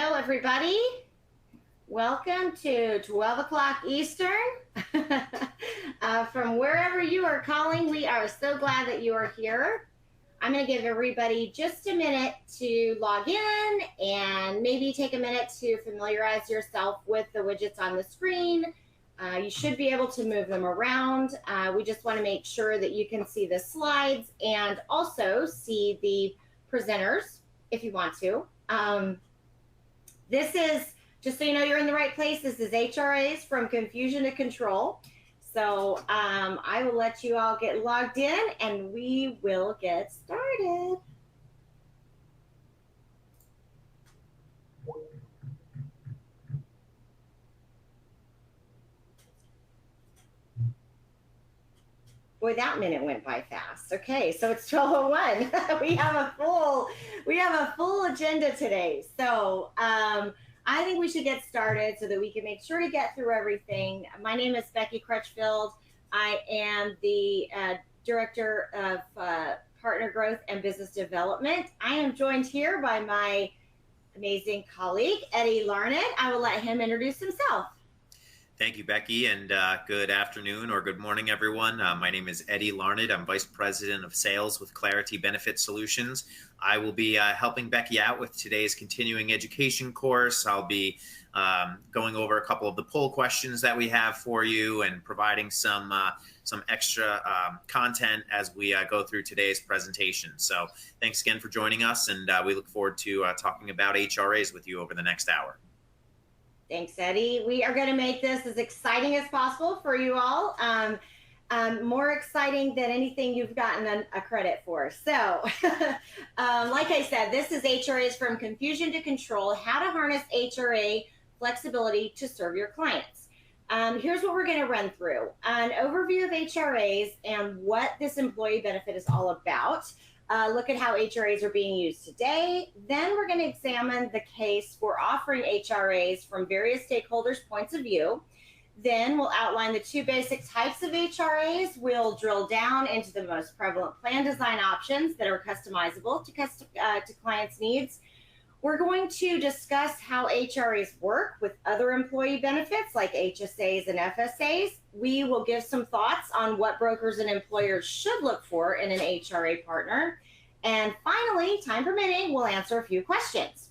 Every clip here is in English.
Hello, everybody. Welcome to 12 o'clock Eastern. From wherever you are calling, we are so glad that you are here. I'm going to give everybody just a minute to log in and maybe take a minute to familiarize yourself with the widgets on the screen. You should be able to move them around. We just want to make sure that you can see the slides and also see the presenters if you want to. This is, just so you know you're in the right place, this is HRAs from confusion to control. So I will let you all get logged in and we will get started. Boy, that minute went by fast. Okay, so it's 12:01. we have a full agenda today. So I think we should get started so that we can make sure to get through everything. My name is Becky Crutchfield. I am the Director of Partner Growth and Business Development. I am joined here by my amazing colleague, Eddie Larned. I will let him introduce himself. Thank you, Becky, and good afternoon or good morning, everyone. My name is Eddie Larned. I'm Vice President of Sales with Clarity Benefit Solutions. I will be helping Becky out with today's continuing education course. I'll be going over a couple of the poll questions that we have for you and providing some extra content as we go through today's presentation. So thanks again for joining us, and we look forward to talking about HRAs with you over the next hour. Thanks, Eddie. We are going to make this as exciting as possible for you all. More exciting than anything you've gotten a credit for. So, like I said, this is HRAs from confusion to control, how to harness HRA flexibility to serve your clients. Here's what we're going to run through. An overview of HRAs and what this employee benefit is all about. Look at how HRAs are being used today. Then we're going to examine the case for offering HRAs from various stakeholders' points of view. Then we'll outline the two basic types of HRAs. We'll drill down into the most prevalent plan design options that are customizable to clients' needs. We're going to discuss how HRAs work with other employee benefits like HSAs and FSAs. We will give some thoughts on what brokers and employers should look for in an HRA partner. And finally, time permitting, we'll answer a few questions.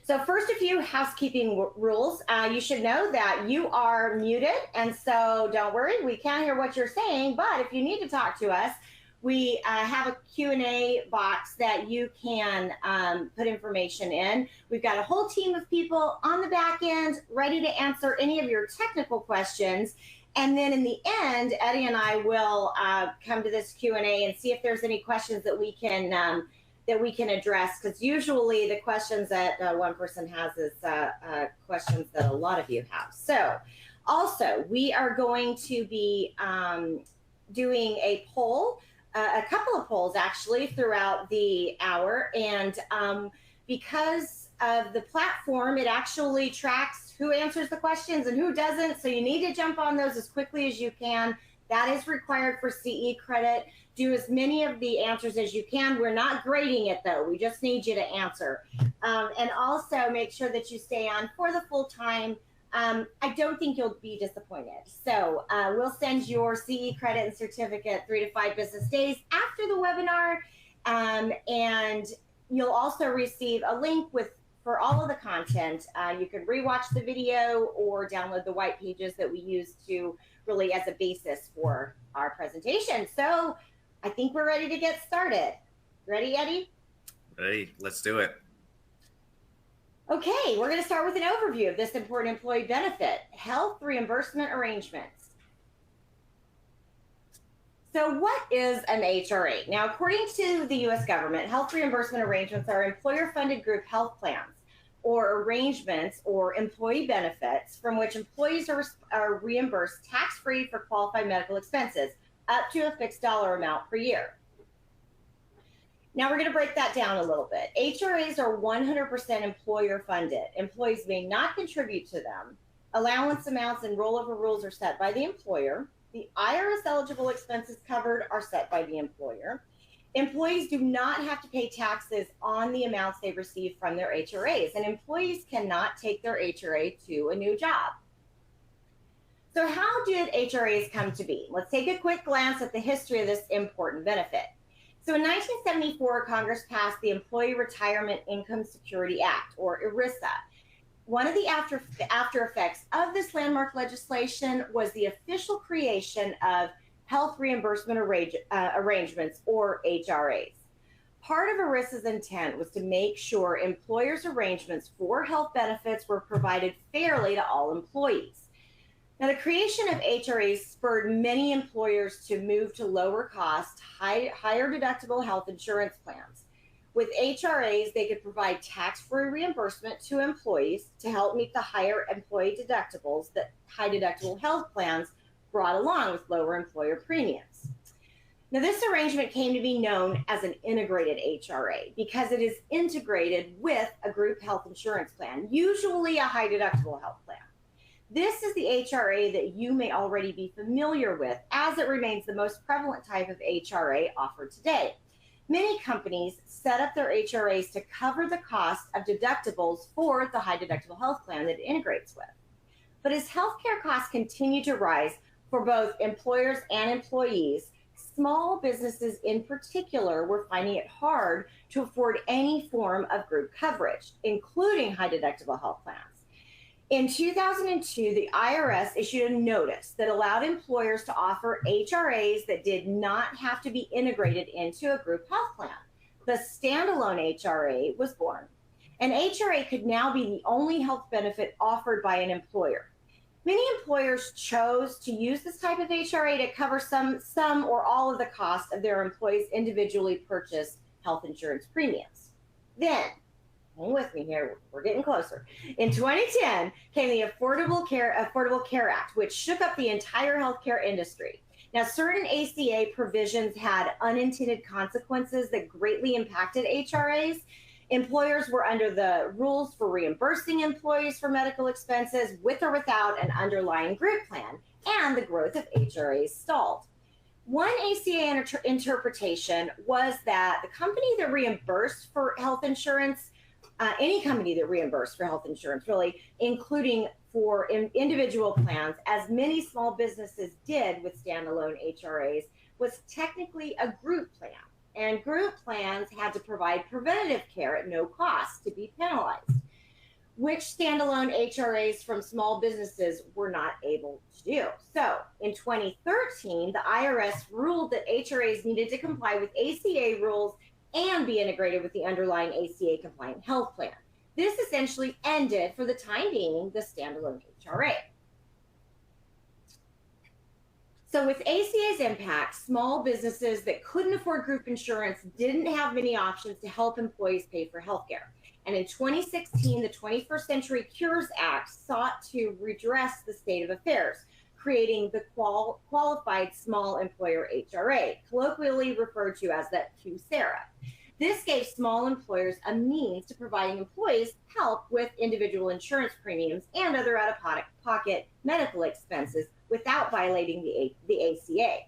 So first, a few housekeeping rules. You should know that you are muted, and so don't worry, we can't hear what you're saying, but if you need to talk to us, we have a Q&A box that you can put information in. We've got a whole team of people on the back end ready to answer any of your technical questions. And then in the end, Eddie and I will come to this Q&A and see if there's any questions that we can address, because usually the questions that one person has is questions that a lot of you have. So also, we are going to be doing a poll, a couple of polls actually throughout the hour, and because of the platform, it actually tracks who answers the questions and who doesn't, so you need to jump on those as quickly as you can. That is required for CE credit. Do as many of the answers as you can. We're not grading it though, we just need you to answer. And also make sure that you stay on for the full time. I don't think you'll be disappointed. So we'll send your CE credit and certificate 3 to 5 business days after the webinar. And you'll also receive a link for all of the content. You can rewatch the video or download the white pages that we use to really as a basis for our presentation. So I think we're ready to get started. Ready, Eddie? Ready, let's do it. Okay, we're going to start with an overview of this important employee benefit, Health Reimbursement Arrangements. So what is an HRA? Now, according to the U.S. government, health reimbursement arrangements are employer-funded group health plans or arrangements or employee benefits from which employees are reimbursed tax-free for qualified medical expenses up to a fixed dollar amount per year. Now we're going to break that down a little bit. HRAs are 100% employer funded. Employees may not contribute to them. Allowance amounts and rollover rules are set by the employer. The IRS eligible expenses covered are set by the employer. Employees do not have to pay taxes on the amounts they receive from their HRAs, and employees cannot take their HRA to a new job. So how did HRAs come to be? Let's take a quick glance at the history of this important benefit. So in 1974, Congress passed the Employee Retirement Income Security Act, or ERISA. One of the after effects of this landmark legislation was the official creation of Health Reimbursement Arrangements, or HRAs. Part of ERISA's intent was to make sure employers' arrangements for health benefits were provided fairly to all employees. Now, the creation of HRAs spurred many employers to move to lower cost, higher deductible health insurance plans. With HRAs, they could provide tax-free reimbursement to employees to help meet the higher employee deductibles that high deductible health plans brought along with lower employer premiums. Now, this arrangement came to be known as an integrated HRA because it is integrated with a group health insurance plan, usually a high deductible health plan. This is the HRA that you may already be familiar with, as it remains the most prevalent type of HRA offered today. Many companies set up their HRAs to cover the cost of deductibles for the high deductible health plan that it integrates with. But as healthcare costs continue to rise for both employers and employees, small businesses in particular were finding it hard to afford any form of group coverage, including high deductible health plans. In 2002, the IRS issued a notice that allowed employers to offer HRAs that did not have to be integrated into a group health plan. The standalone HRA was born. An HRA could now be the only health benefit offered by an employer. Many employers chose to use this type of HRA to cover some or all of the cost of their employees' individually purchased health insurance premiums. Then, hang with me here, we're getting closer. In 2010 came the Affordable Care Act, which shook up the entire healthcare industry. Now, certain ACA provisions had unintended consequences that greatly impacted HRAs. Employers were under the rules for reimbursing employees for medical expenses with or without an underlying group plan, and the growth of HRAs stalled. One ACA interpretation was that the company that reimbursed for health insurance, any company that reimbursed for health insurance, really, including for individual plans, as many small businesses did with standalone HRAs, was technically a group plan. And group plans had to provide preventative care at no cost to be penalized, which standalone HRAs from small businesses were not able to do. So in 2013, the IRS ruled that HRAs needed to comply with ACA rules and be integrated with the underlying ACA compliant health plan. This essentially ended, for the time being, the standalone HRA. So with ACA's impact, small businesses that couldn't afford group insurance didn't have many options to help employees pay for healthcare. And in 2016, the 21st Century Cures Act sought to redress the state of affairs, creating the Qualified Small Employer HRA, colloquially referred to as the QSEHRA. This gave small employers a means to providing employees help with individual insurance premiums and other out-of-pocket medical expenses without violating the ACA.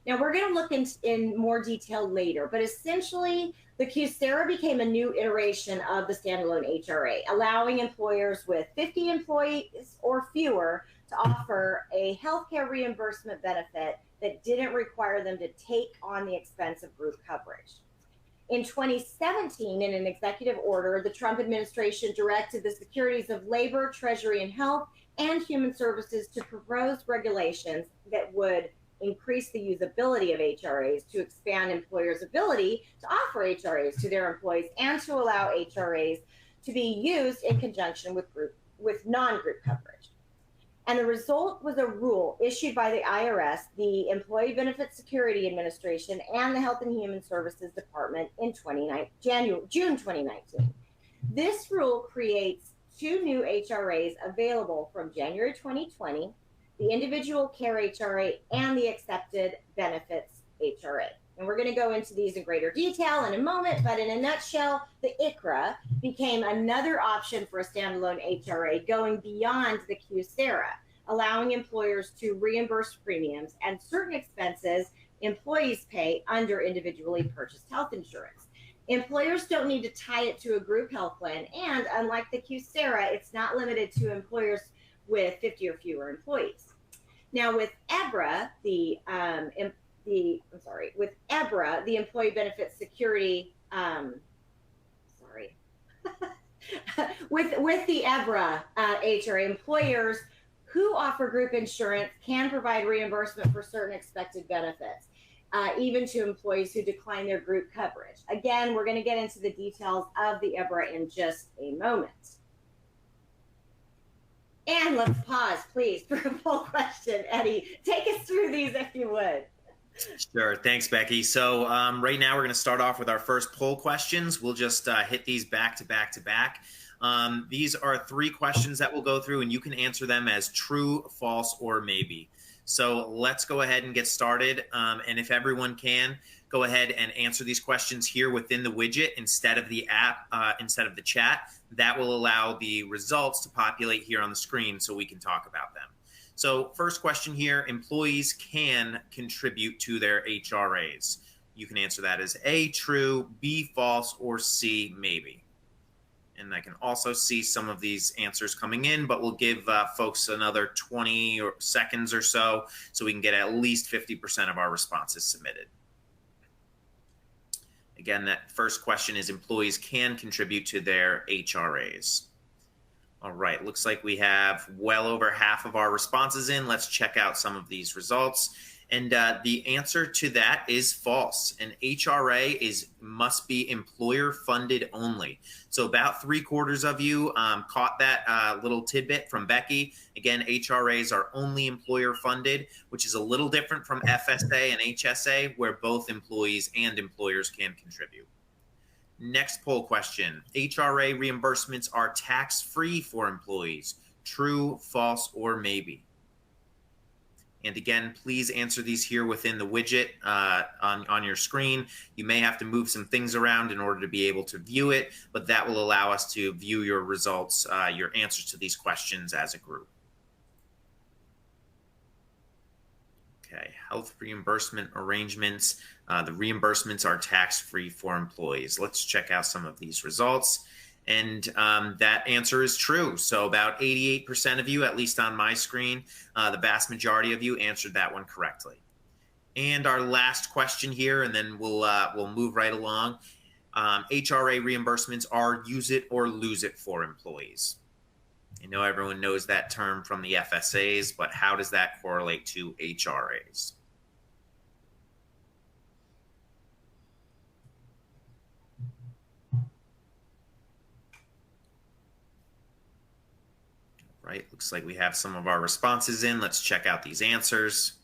Now, we're going to look in more detail later, but essentially, the QSEHRA became a new iteration of the standalone HRA, allowing employers with 50 employees or fewer to offer a healthcare reimbursement benefit that didn't require them to take on the expense of group coverage. In 2017, in an executive order, the Trump administration directed the Secretaries of Labor, Treasury and Health, and Human Services to propose regulations that would increase the usability of HRAs, to expand employers' ability to offer HRAs to their employees, and to allow HRAs to be used in conjunction with non-group coverage. And the result was a rule issued by the IRS, the Employee Benefit Security Administration, and the Health and Human Services Department in June 2019. This rule creates two new HRAs available from January 2020, the Individual Care HRA and the Accepted Benefits HRA. And we're going to go into these in greater detail in a moment, but in a nutshell, the ICHRA became another option for a standalone HRA, going beyond the QSEHRA, allowing employers to reimburse premiums and certain expenses employees pay under individually purchased health insurance. Employers don't need to tie it to a group health plan, and unlike the QSEHRA, it's not limited to employers with 50 or fewer employees. Now, with EBHRA, the Employee Benefit Security, with the EBHRA HRA, employers who offer group insurance can provide reimbursement for certain expected benefits, even to employees who decline their group coverage. Again, we're going to get into the details of the EBHRA in just a moment. And let's pause, please, for a poll question. Eddie, take us through these if you would. Sure. Thanks, Becky. So right now we're going to start off with our first poll questions. We'll just hit these back to back to back. These are 3 questions that we'll go through, and you can answer them as true, false, or maybe. So let's go ahead and get started. And if everyone can, go ahead and answer these questions here within the widget instead of the app, instead of the chat. That will allow the results to populate here on the screen so we can talk about them. So first question here, employees can contribute to their HRAs. You can answer that as A, true, B, false, or C, maybe. And I can also see some of these answers coming in, but we'll give folks another 20 seconds or so we can get at least 50% of our responses submitted. Again, that first question is employees can contribute to their HRAs. All right, looks like we have well over half of our responses in. Let's check out some of these results. And the answer to that is false. An HRA must be employer funded only. So about 3/4 of you caught that little tidbit from Becky. Again, HRAs are only employer funded, which is a little different from FSA and HSA, where both employees and employers can contribute. Next poll question. HRA reimbursements are tax-free for employees. True, false, or maybe? And again, please answer these here within the widget on your screen. You may have to move some things around in order to be able to view it, but that will allow us to view your results, your answers to these questions as a group. Okay, health reimbursement arrangements. The reimbursements are tax-free for employees. Let's check out some of these results. And that answer is true. So about 88% of you, at least on my screen, the vast majority of you answered that one correctly. And our last question here, and then we'll move right along. HRA reimbursements are use it or lose it for employees. I know everyone knows that term from the FSAs, but how does that correlate to HRAs? Right, looks like we have some of our responses in. Let's check out these answers.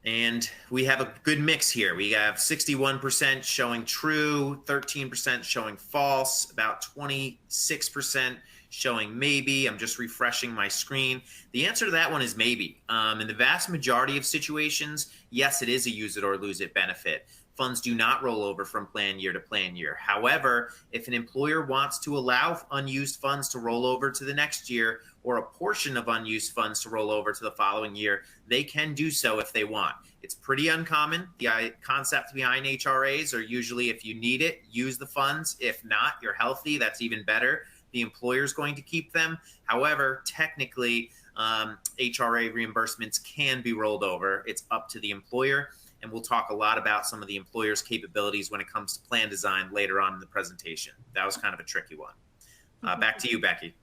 And we have a good mix here. We have 61% showing true, 13% showing false, about 26% showing maybe. I'm just refreshing my screen. The answer to that one is maybe. In the vast majority of situations, yes, it is a use it or lose it benefit. Funds do not roll over from plan year to plan year. However, if an employer wants to allow unused funds to roll over to the next year or a portion of unused funds to roll over to the following year, they can do so if they want. It's pretty uncommon. The concept behind HRAs are usually if you need it, use the funds. If not, you're healthy, that's even better. The employer's going to keep them. However, technically, HRA reimbursements can be rolled over. It's up to the employer. And we'll talk a lot about some of the employer's capabilities when it comes to plan design later on in the presentation. That was kind of a tricky one. Back to you, Becky.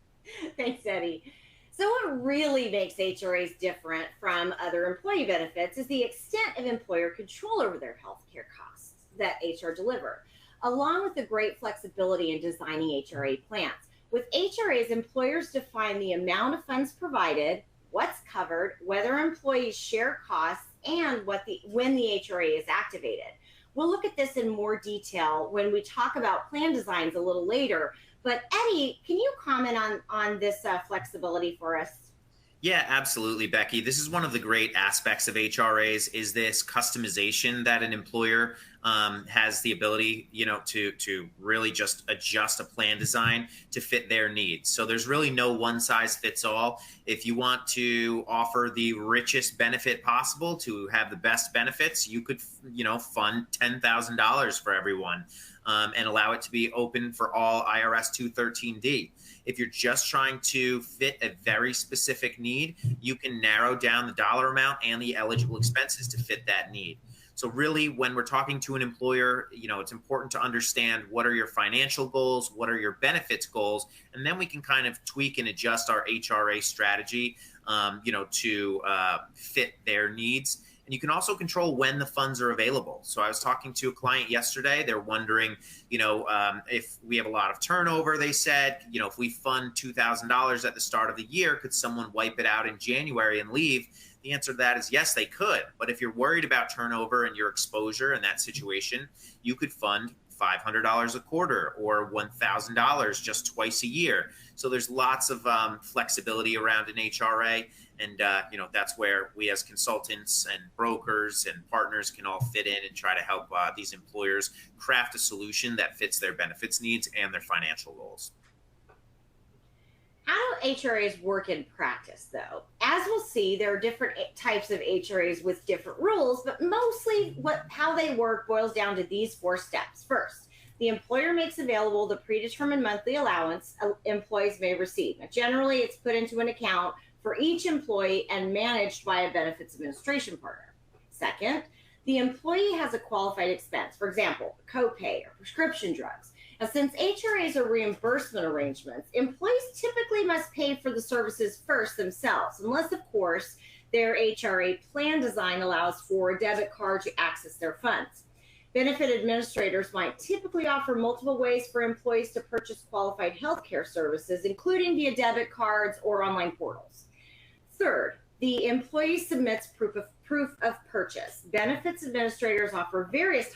Thanks, Eddie. So what really makes HRAs different from other employee benefits is the extent of employer control over their healthcare costs that HR deliver, along with the great flexibility in designing HRA plans. With HRAs, employers define the amount of funds provided, what's covered, whether employees share costs, and when the HRA is activated. We'll look at this in more detail when we talk about plan designs a little later. But Eddie, can you comment on this flexibility for us? Yeah, absolutely, Becky. This is one of the great aspects of HRAs is this customization that an employer has the ability, to really just adjust a plan design to fit their needs. So there's really no one size fits all. If you want to offer the richest benefit possible to have the best benefits, you could, fund $10,000 for everyone and allow it to be open for all IRS 213D. If you're just trying to fit a very specific need, you can narrow down the dollar amount and the eligible expenses to fit that need. So really, when we're talking to an employer, it's important to understand what are your financial goals, what are your benefits goals, and then we can kind of tweak and adjust our HRA strategy, to fit their needs. And you can also control when the funds are available. So I was talking to a client yesterday. They're wondering, if we have a lot of turnover, they said, if we fund $2,000 at the start of the year, could someone wipe it out in January and leave? The answer to that is yes, they could. But if you're worried about turnover and your exposure in that situation, you could fund $500 a quarter or $1,000 just twice a year. So there's lots of flexibility around an HRA. And, that's where we as consultants and brokers and partners can all fit in and try to help these employers craft a solution that fits their benefits needs and their financial goals. How do HRAs work in practice, though? As we'll see, there are different types of HRAs with different rules, but mostly how they work boils down to these 4 steps. First, the employer makes available the predetermined monthly allowance employees may receive. Now, generally, it's put into an account for each employee and managed by a benefits administration partner. Second, the employee has a qualified expense, for example, copay or prescription drugs. Now, since HRAs are reimbursement arrangements, employees typically must pay for the services first themselves, unless, of course, their HRA plan design allows for a debit card to access their funds. Benefit administrators might typically offer multiple ways for employees to purchase qualified healthcare services, including via debit cards or online portals. Third, the employee submits proof of purchase. Benefits administrators offer various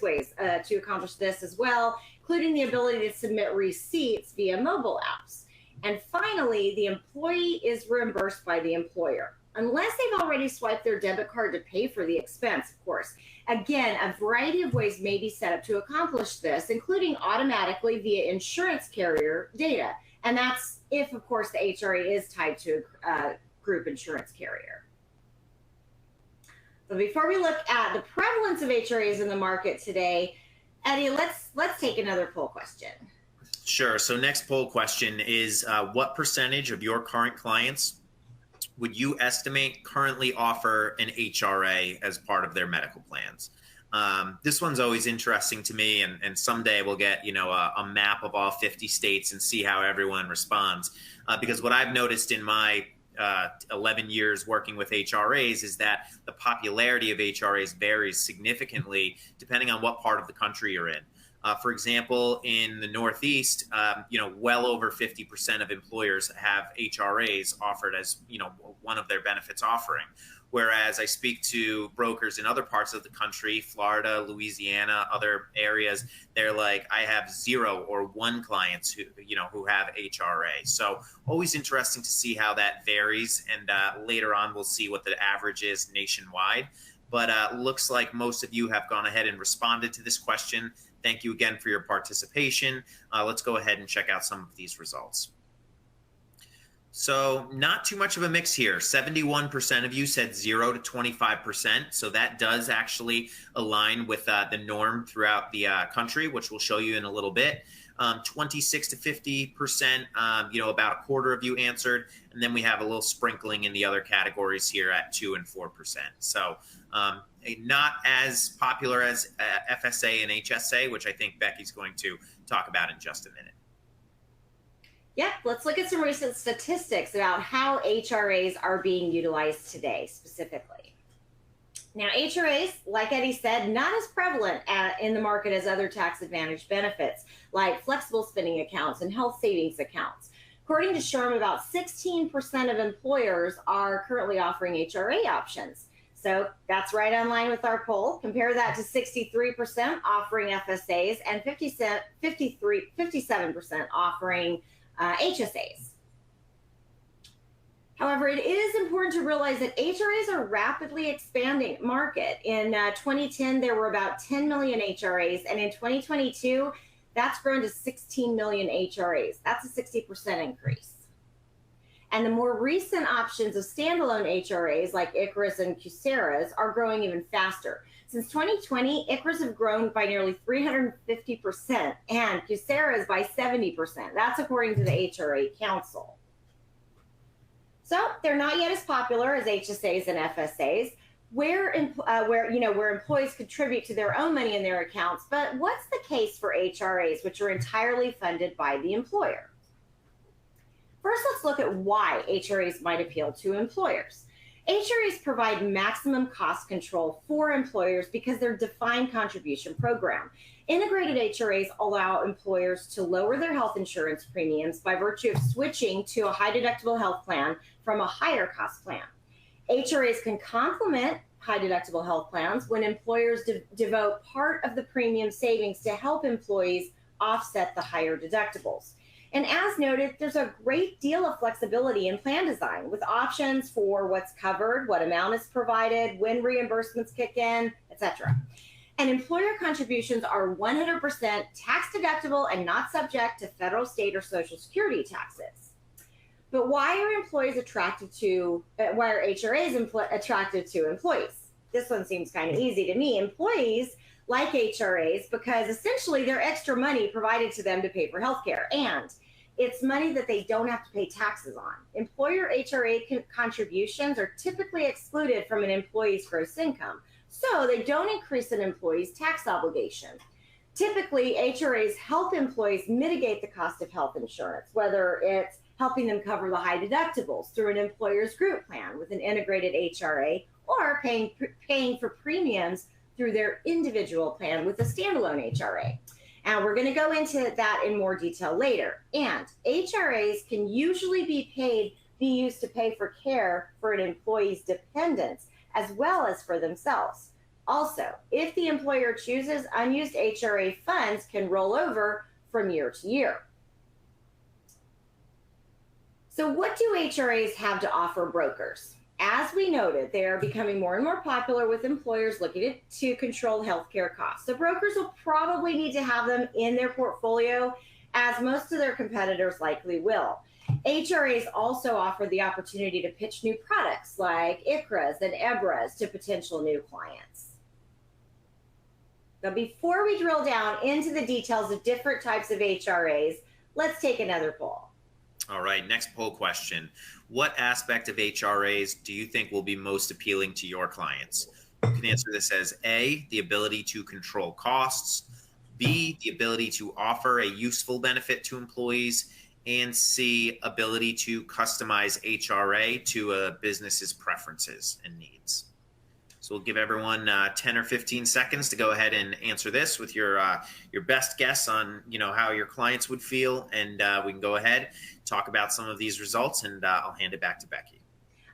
ways to accomplish this as well, including the ability to submit receipts via mobile apps. And finally, the employee is reimbursed by the employer, unless they've already swiped their debit card to pay for the expense, of course. Again, a variety of ways may be set up to accomplish this, including automatically via insurance carrier data. And that's if, of course, the HRA is tied to a group insurance carrier. So before we look at the prevalence of HRAs in the market today, Eddie, let's take another poll question. Sure. So next poll question is, what percentage of your current clients would you estimate currently offer an HRA as part of their medical plans? This one's always interesting to me, and someday we'll get a map of all 50 states and see how everyone responds. Because what I've noticed in my 11 years working with HRAs is that the popularity of HRAs varies significantly depending on what part of the country you're in. For example, in the Northeast, well over 50% of employers have HRAs offered as, one of their benefits offering. Whereas I speak to brokers in other parts of the country, Florida, Louisiana, other areas, they're like, I have 0 or 1 clients who have HRA. So always interesting to see how that varies. And later on, we'll see what the average is nationwide. But looks like most of you have gone ahead and responded to this question. Thank you again for your participation. Let's go ahead and check out some of these results. So not too much of a mix here. 71% of you said 0 to 25%. So that does actually align with the norm throughout the country, which we'll show you in a little bit. 26 to 50%, about a quarter of you answered. And then we have a little sprinkling in the other categories here at 2 and 4%. So not as popular as FSA and HSA, which I think Becky's going to talk about in just a minute. Yep, let's look at some recent statistics about how HRAs are being utilized today specifically. Now, HRAs, like Eddie said, not as prevalent in the market as other tax-advantaged benefits like flexible spending accounts and health savings accounts. According to SHRM, about 16% of employers are currently offering HRA options. So that's right on line with our poll. Compare that to 63% offering FSAs and 57% offering HSAs. However, it is important to realize that HRAs are a rapidly expanding market. In 2010, there were about 10 million HRAs, and in 2022, that's grown to 16 million HRAs. That's a 60% increase. And the more recent options of standalone HRAs like ICHRAs and QSEHRAs are growing even faster. Since 2020, ICHRAs have grown by nearly 350% and QSEHRAs by 70%. That's according to the HRA Council. So they're not yet as popular as HSAs and FSAs, where employees contribute to their own money in their accounts. But what's the case for HRAs, which are entirely funded by the employer? First, let's look at why HRAs might appeal to employers. HRAs provide maximum cost control for employers because they're a defined contribution program. Integrated HRAs allow employers to lower their health insurance premiums by virtue of switching to a high deductible health plan from a higher cost plan. HRAs can complement high deductible health plans when employers devote part of the premium savings to help employees offset the higher deductibles. And as noted, there's a great deal of flexibility in plan design with options for what's covered, what amount is provided, when reimbursements kick in, etc. And employer contributions are 100% tax deductible and not subject to federal, state, or Social Security taxes. But why are HRAs attracted to employees? This one seems kind of easy to me. Employees like HRAs because essentially they're extra money provided to them to pay for healthcare, and it's money that they don't have to pay taxes on. Employer HRA contributions are typically excluded from an employee's gross income, so they don't increase an employee's tax obligation. Typically, HRAs help employees mitigate the cost of health insurance, whether it's helping them cover the high deductibles through an employer's group plan with an integrated HRA, or paying for premiums through their individual plan with a standalone HRA. And we're going to go into that in more detail later. And HRAs can usually be used to pay for care for an employee's dependents as well as for themselves. Also, if the employer chooses, unused HRA funds can roll over from year to year. So what do HRAs have to offer brokers? As we noted, they are becoming more and more popular with employers looking to control healthcare costs. So brokers will probably need to have them in their portfolio, as most of their competitors likely will. HRAs also offer the opportunity to pitch new products like ICHRAs and EBHRAs to potential new clients. Now, before we drill down into the details of different types of HRAs, let's take another poll. All right, next poll question. What aspect of HRAs do you think will be most appealing to your clients? You can answer this as A, the ability to control costs, B, the ability to offer a useful benefit to employees, and C, ability to customize HRA to a business's preferences and needs. So we'll give everyone 10 or 15 seconds to go ahead and answer this with your best guess on how your clients would feel, and we can go ahead talk about some of these results, and I'll hand it back to Becky.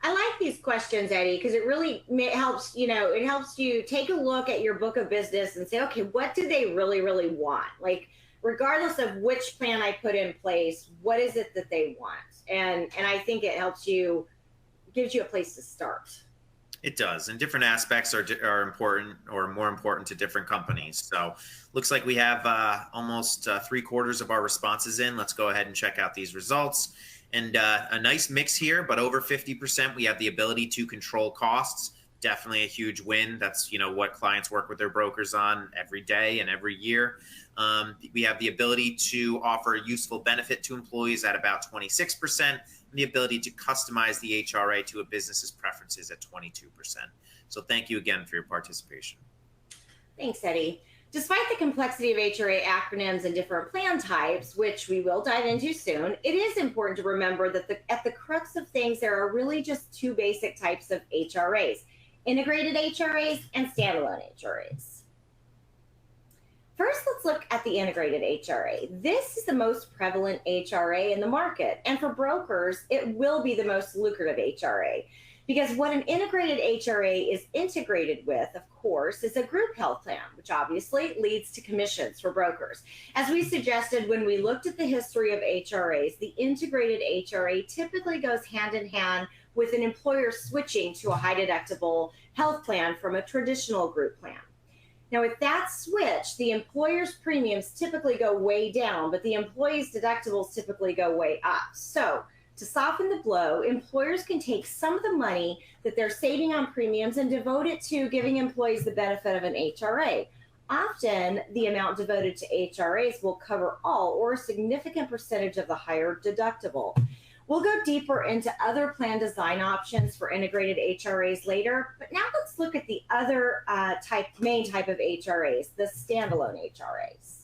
I like these questions, Eddie, because it really helps. It helps you take a look at your book of business and say, okay, what do they really, really want? Like, regardless of which plan I put in place, what is it that they want? And I think it helps you, gives you a place to start. It does, and different aspects are important or more important to different companies. So looks like we have almost 3/4 of our responses in. Let's go ahead and check out these results. And a nice mix here, but over 50%, we have the ability to control costs. Definitely a huge win. That's what clients work with their brokers on every day and every year. We have the ability to offer a useful benefit to employees at about 26%. And the ability to customize the HRA to a business's preferences at 22%. So thank you again for your participation. Thanks, Eddie. Despite the complexity of HRA acronyms and different plan types, which we will dive into soon, it is important to remember that at the crux of things, there are really just two basic types of HRAs, integrated HRAs and standalone HRAs. First, let's look at the integrated HRA. This is the most prevalent HRA in the market, and for brokers, it will be the most lucrative HRA. Because what an integrated HRA is integrated with, of course, is a group health plan, which obviously leads to commissions for brokers. As we suggested when we looked at the history of HRAs, the integrated HRA typically goes hand in hand with an employer switching to a high deductible health plan from a traditional group plan. Now, with that switch, the employer's premiums typically go way down, but the employee's deductibles typically go way up. So, to soften the blow, employers can take some of the money that they're saving on premiums and devote it to giving employees the benefit of an HRA. Often, the amount devoted to HRAs will cover all or a significant percentage of the higher deductible. We'll go deeper into other plan design options for integrated HRAs later, but now let's look at the other main type of HRAs, the standalone HRAs.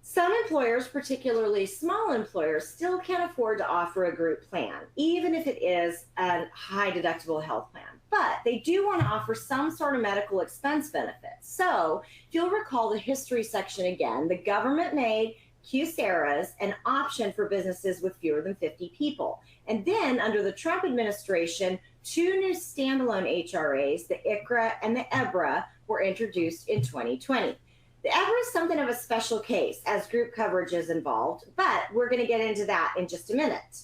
Some employers, particularly small employers, still can't afford to offer a group plan, even if it is a high deductible health plan. But they do want to offer some sort of medical expense benefits. So if you'll recall the history section again, the government made QSEHRAs an option for businesses with fewer than 50 people. And then under the Trump administration, 2 new standalone HRAs, the ICHRA and the EBHRA, were introduced in 2020. The EBHRA is something of a special case as group coverage is involved, but we're going to get into that in just a minute.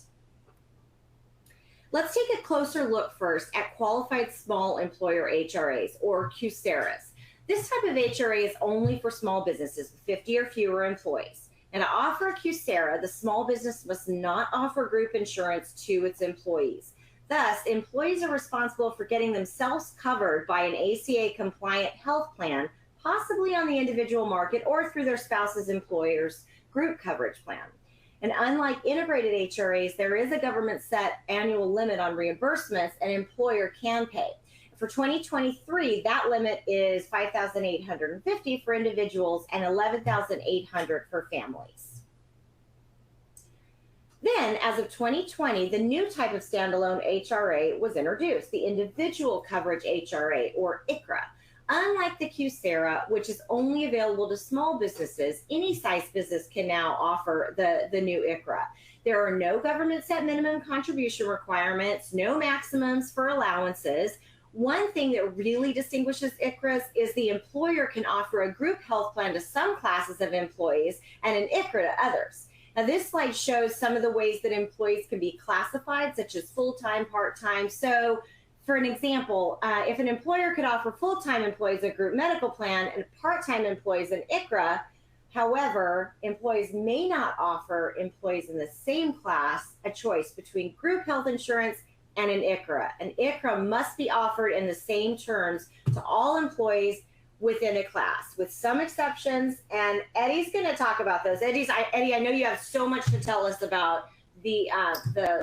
Let's take a closer look first at qualified small employer HRAs, or QSEHRAs. This type of HRA is only for small businesses with 50 or fewer employees. And to offer a QSEHRA, the small business must not offer group insurance to its employees. Thus, employees are responsible for getting themselves covered by an ACA-compliant health plan, possibly on the individual market or through their spouse's employer's group coverage plan. And unlike integrated HRAs, there is a government-set annual limit on reimbursements an employer can pay. For 2023, that limit is $5,850 for individuals and $11,800 for families. Then, as of 2020, the new type of standalone HRA was introduced, the individual coverage HRA, or ICHRA. Unlike the QSEHRA, which is only available to small businesses, any size business can now offer the new ICHRA. There are no government set minimum contribution requirements, no maximums for allowances. One thing that really distinguishes ICHRAs is the employer can offer a group health plan to some classes of employees and an ICHRA to others. Now, this slide shows some of the ways that employees can be classified, such as full-time, part-time. So, for an example, if an employer could offer full-time employees a group medical plan and part-time employees an ICHRA, however, employees may not offer employees in the same class a choice between group health insurance and an ICHRA. An ICHRA must be offered in the same terms to all employees within a class, with some exceptions. And Eddie's going to talk about those. Eddie, I know you have so much to tell us about the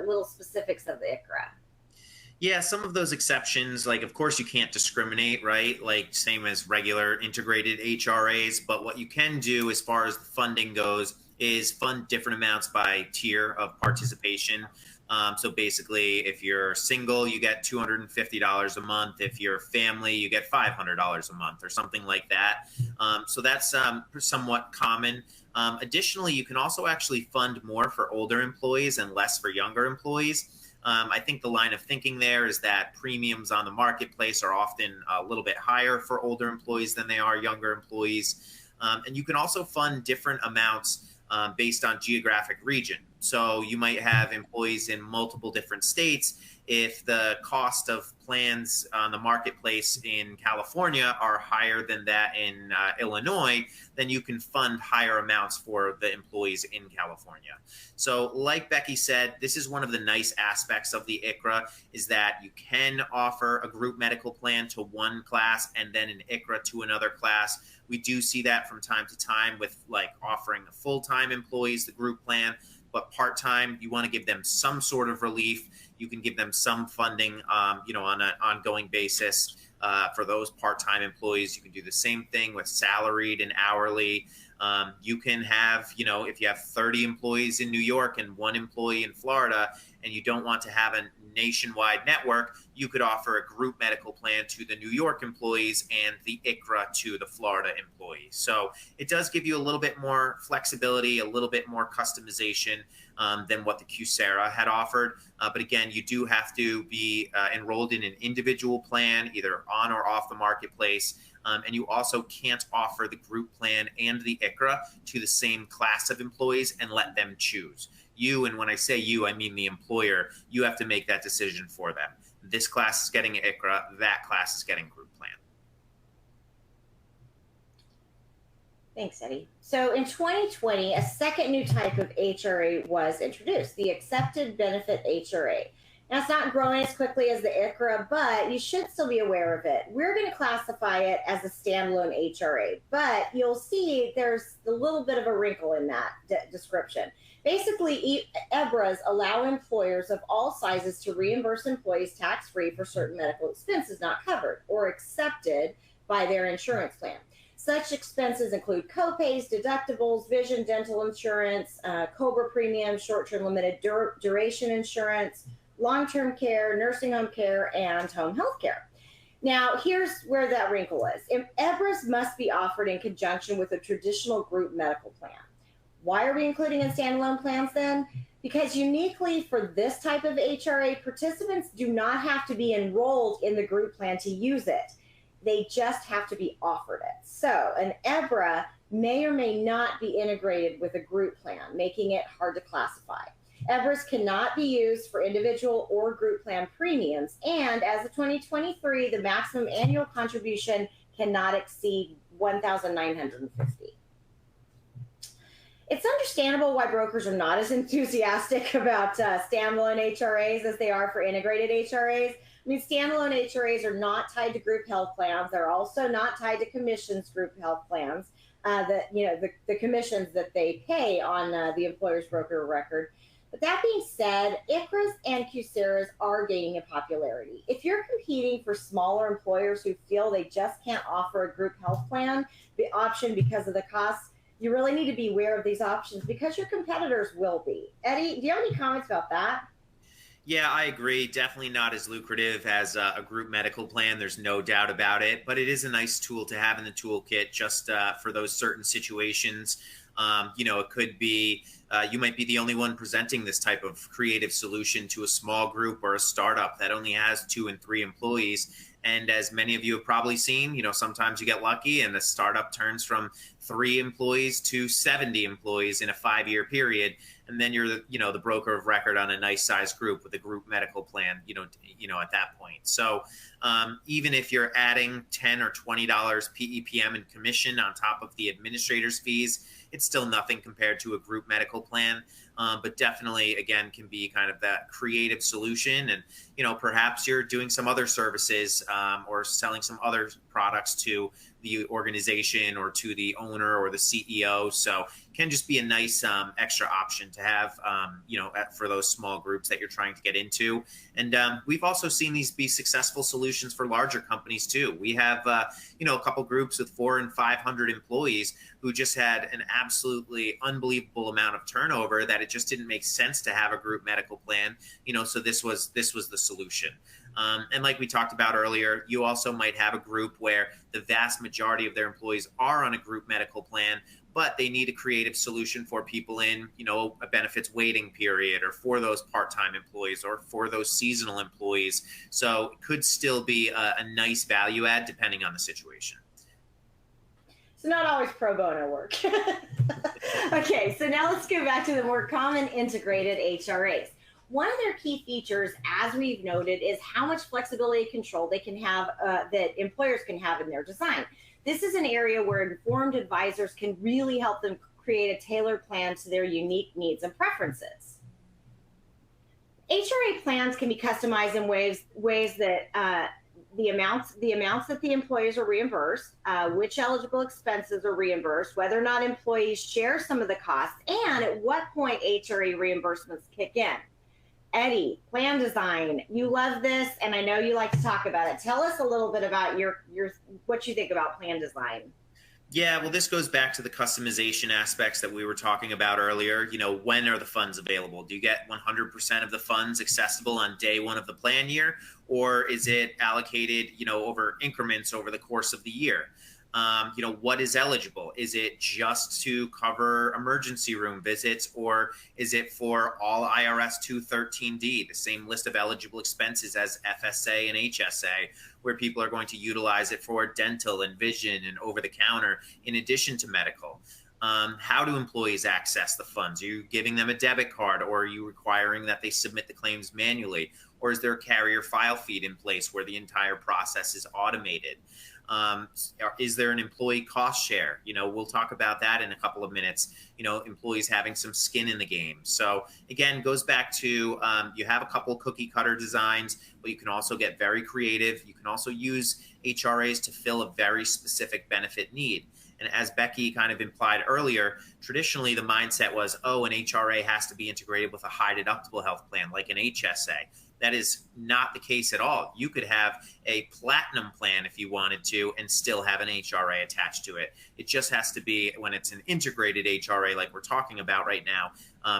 little specifics of the ICHRA. Yeah, some of those exceptions, like, of course, you can't discriminate, right? Like, same as regular integrated HRAs. But what you can do as far as the funding goes is fund different amounts by tier of participation. So basically, if you're single, you get $250 a month. If you're family, you get $500 a month or something like that. So that's somewhat common. Additionally, you can also actually fund more for older employees and less for younger employees. I think the line of thinking there is that premiums on the marketplace are often a little bit higher for older employees than they are younger employees. And you can also fund different amounts based on geographic region. So you might have employees in multiple different states. If the cost of plans on the marketplace in California are higher than that in Illinois, then you can fund higher amounts for the employees in California. So like Becky said, this is one of the nice aspects of the ICHRA is that you can offer a group medical plan to one class and then an ICHRA to another class. We do see that from time to time with like offering the full-time employees the group plan, but part-time, you want to give them some sort of relief. You can give them some funding, on an ongoing basis for those part-time employees. You can do the same thing with salaried and hourly. You can have, if you have 30 employees in New York and 1 employee in Florida, and you don't want to have a nationwide network, you could offer a group medical plan to the New York employees and the ICHRA to the Florida employees. So it does give you a little bit more flexibility, a little bit more customization than what the QSEHRA had offered. But again, you do have to be enrolled in an individual plan, either on or off the marketplace. And you also can't offer the group plan and the ICHRA to the same class of employees and let them choose. You, and when I say you, I mean the employer, you have to make that decision for them. This class is getting ICHRA, that class is getting group plan. Thanks, Eddie. So in 2020, a second new type of HRA was introduced, the Accepted Benefit HRA. Now, it's not growing as quickly as the ICHRA, but you should still be aware of it. We're going to classify it as a standalone HRA, but you'll see there's a little bit of a wrinkle in that description. Basically, EBHRAs allow employers of all sizes to reimburse employees tax-free for certain medical expenses not covered or accepted by their insurance plan. Such expenses include copays, deductibles, vision, dental insurance, COBRA premiums, short-term limited duration insurance, long-term care, nursing home care, and home health care. Now, here's where that wrinkle is. EBHRAs must be offered in conjunction with a traditional group medical plan. Why are we including in standalone plans then? Because uniquely for this type of HRA, participants do not have to be enrolled in the group plan to use it. They just have to be offered it. So an EBHRA may or may not be integrated with a group plan, making it hard to classify. EBHRAs cannot be used for individual or group plan premiums, and as of 2023, the maximum annual contribution cannot exceed $1,950. It's understandable why brokers are not as enthusiastic about standalone HRAs as they are for integrated HRAs. I mean, standalone HRAs are not tied to group health plans. They're also not tied to commissions group health plans, the commissions that they pay on the employer's broker record. But that being said, ICHRAs and QSEHRAs are gaining in popularity. If you're competing for smaller employers who feel they just can't offer a group health plan, the option because of the cost, you really need to be aware of these options because your competitors will be. Eddie, do you have any comments about that? Yeah, I agree. Definitely not as lucrative as a group medical plan. There's no doubt about it. But it is a nice tool to have in the toolkit just for those certain situations. It could be you might be the only one presenting this type of creative solution to a small group or a startup that only has 2 and 3 employees. And as many of you have probably seen, sometimes you get lucky and the startup turns from 3 employees to 70 employees in a 5-year period. And then you're the broker of record on a nice sized group with a group medical plan, at that point. So even if you're adding $10 or $20 PEPM in commission on top of the administrator's fees, it's still nothing compared to a group medical plan. But definitely, again, can be kind of that creative solution. And, perhaps you're doing some other services or selling some other products to the organization or to the owner or the CEO. So can just be a nice extra option to have, for those small groups that you're trying to get into. And we've also seen these be successful solutions for larger companies too. We have, a couple groups with 400 and 500 employees who just had an absolutely unbelievable amount of turnover that it just didn't make sense to have a group medical plan. So this was the solution. And like we talked about earlier, you also might have a group where the vast majority of their employees are on a group medical plan, but they need a creative solution for people in, a benefits waiting period or for those part-time employees or for those seasonal employees. So it could still be a nice value add depending on the situation. So not always pro bono work. Okay, so now let's go back to the more common integrated HRAs. One of their key features, as we've noted, is how much flexibility and control they can have, that employers can have in their design. This is an area where informed advisors can really help them create a tailored plan to their unique needs and preferences. HRA plans can be customized in ways that the amounts that the employees are reimbursed, which eligible expenses are reimbursed, whether or not employees share some of the costs, and at what point HRA reimbursements kick in. Eddie, plan design. You love this, and I know you like to talk about it. Tell us a little bit about your what you think about plan design. Yeah, well, this goes back to the customization aspects that we were talking about earlier. When are the funds available? Do you get 100% of the funds accessible on day one of the plan year, or is it allocated, over increments over the course of the year? What is eligible? Is it just to cover emergency room visits, or is it for all IRS 213D, the same list of eligible expenses as FSA and HSA, where people are going to utilize it for dental and vision and over the counter in addition to medical? How do employees access the funds? Are you giving them a debit card, or are you requiring that they submit the claims manually? Or is there a carrier file feed in place where the entire process is automated? Is there an employee cost share? We'll talk about that in a couple of minutes. Employees having some skin in the game. So again, goes back to you have a couple cookie cutter designs, but you can also get very creative. You can also use HRAs to fill a very specific benefit need. And as Becky kind of implied earlier, traditionally the mindset was, an HRA has to be integrated with a high deductible health plan like an HSA. That is not the case at all. You could have a platinum plan if you wanted to and still have an HRA attached to it. It just has to be, when it's an integrated HRA like we're talking about right now,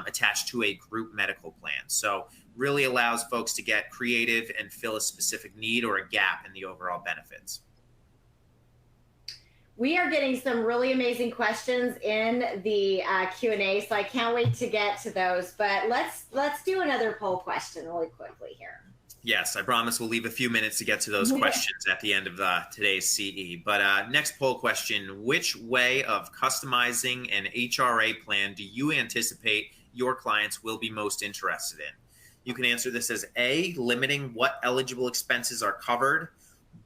attached to a group medical plan. So really allows folks to get creative and fill a specific need or a gap in the overall benefits. We are getting some really amazing questions in the Q&A, so I can't wait to get to those. But let's do another poll question really quickly here. Yes, I promise we'll leave a few minutes to get to those questions at the end of today's CE. But next poll question, which way of customizing an HRA plan do you anticipate your clients will be most interested in? You can answer this as A, limiting what eligible expenses are covered,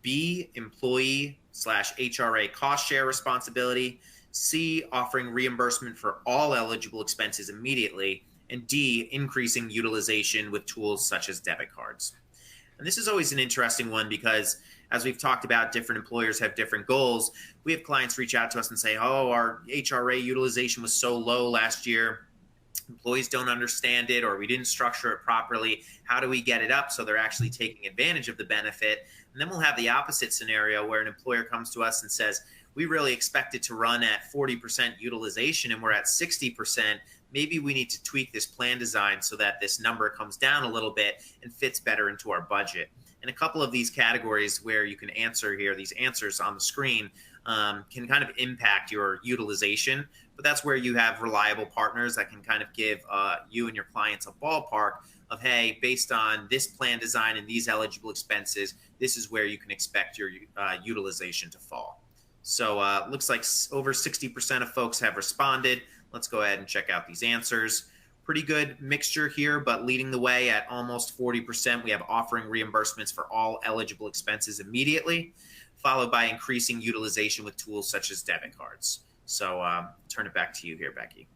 B, employee/HRA cost share responsibility, C, offering reimbursement for all eligible expenses immediately, and D, increasing utilization with tools such as debit cards. And this is always an interesting one because, as we've talked about, different employers have different goals. We have clients reach out to us and say, our HRA utilization was so low last year. Employees don't understand it, or we didn't structure it properly. How do we get it up so they're actually taking advantage of the benefit? And then we'll have the opposite scenario where an employer comes to us and says, we really expect it to run at 40% utilization and we're at 60%. Maybe we need to tweak this plan design so that this number comes down a little bit and fits better into our budget. And a couple of these categories where you can answer here, these answers on the screen, can kind of impact your utilization. But that's where you have reliable partners that can kind of give you and your clients a ballpark of, hey, based on this plan design and these eligible expenses, this is where you can expect your utilization to fall. So looks like over 60% of folks have responded. Let's go ahead and check out these answers. Pretty good mixture here, but leading the way at almost 40%, we have offering reimbursements for all eligible expenses immediately, followed by increasing utilization with tools such as debit cards. So turn it back to you here, Becky.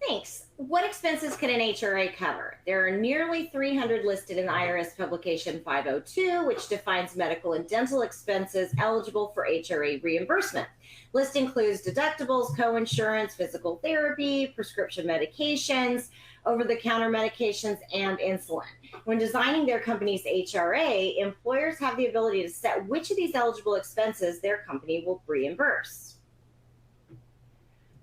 Thanks. What expenses can an HRA cover? There are nearly 300 listed in IRS Publication 502, which defines medical and dental expenses eligible for HRA reimbursement. List includes deductibles, coinsurance, physical therapy, prescription medications, over-the-counter medications, and insulin. When designing their company's HRA, employers have the ability to set which of these eligible expenses their company will reimburse.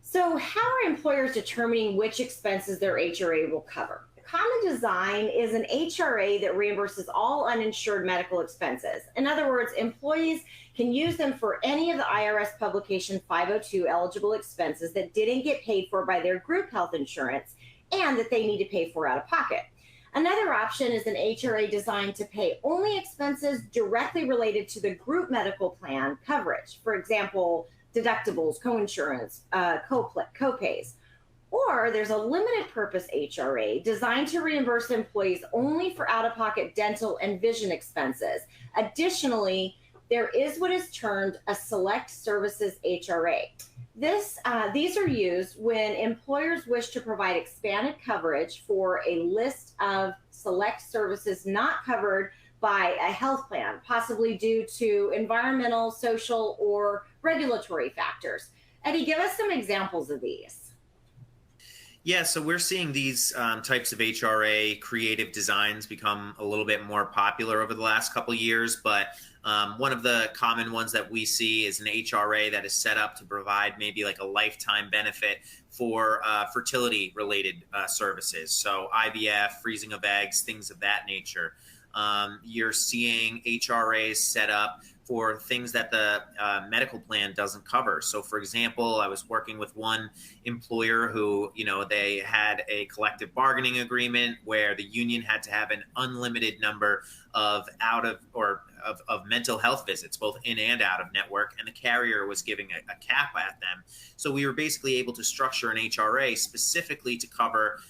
So how are employers determining which expenses their HRA will cover? The common design is an HRA that reimburses all uninsured medical expenses. In other words, employees can use them for any of the IRS Publication 502 eligible expenses that didn't get paid for by their group health insurance and that they need to pay for out of pocket. Another option is an HRA designed to pay only expenses directly related to the group medical plan coverage. For example, deductibles, coinsurance, copays. Or there's a limited purpose HRA designed to reimburse employees only for out-of-pocket dental and vision expenses. Additionally, there is what is termed a select services HRA. These are used when employers wish to provide expanded coverage for a list of select services not covered by a health plan, possibly due to environmental, social, or regulatory factors. Eddie, give us some examples of these. Yeah, so we're seeing these types of HRA creative designs become a little bit more popular over the last couple of years, but One of the common ones that we see is an HRA that is set up to provide maybe like a lifetime benefit for fertility related services. So IVF, freezing of eggs, things of that nature. You're seeing HRAs set up for things that the medical plan doesn't cover. So for example, I was working with one employer who, they had a collective bargaining agreement where the union had to have an unlimited number of of mental health visits, both in and out of network, and the carrier was giving a cap at them. So we were basically able to structure an HRA specifically to cover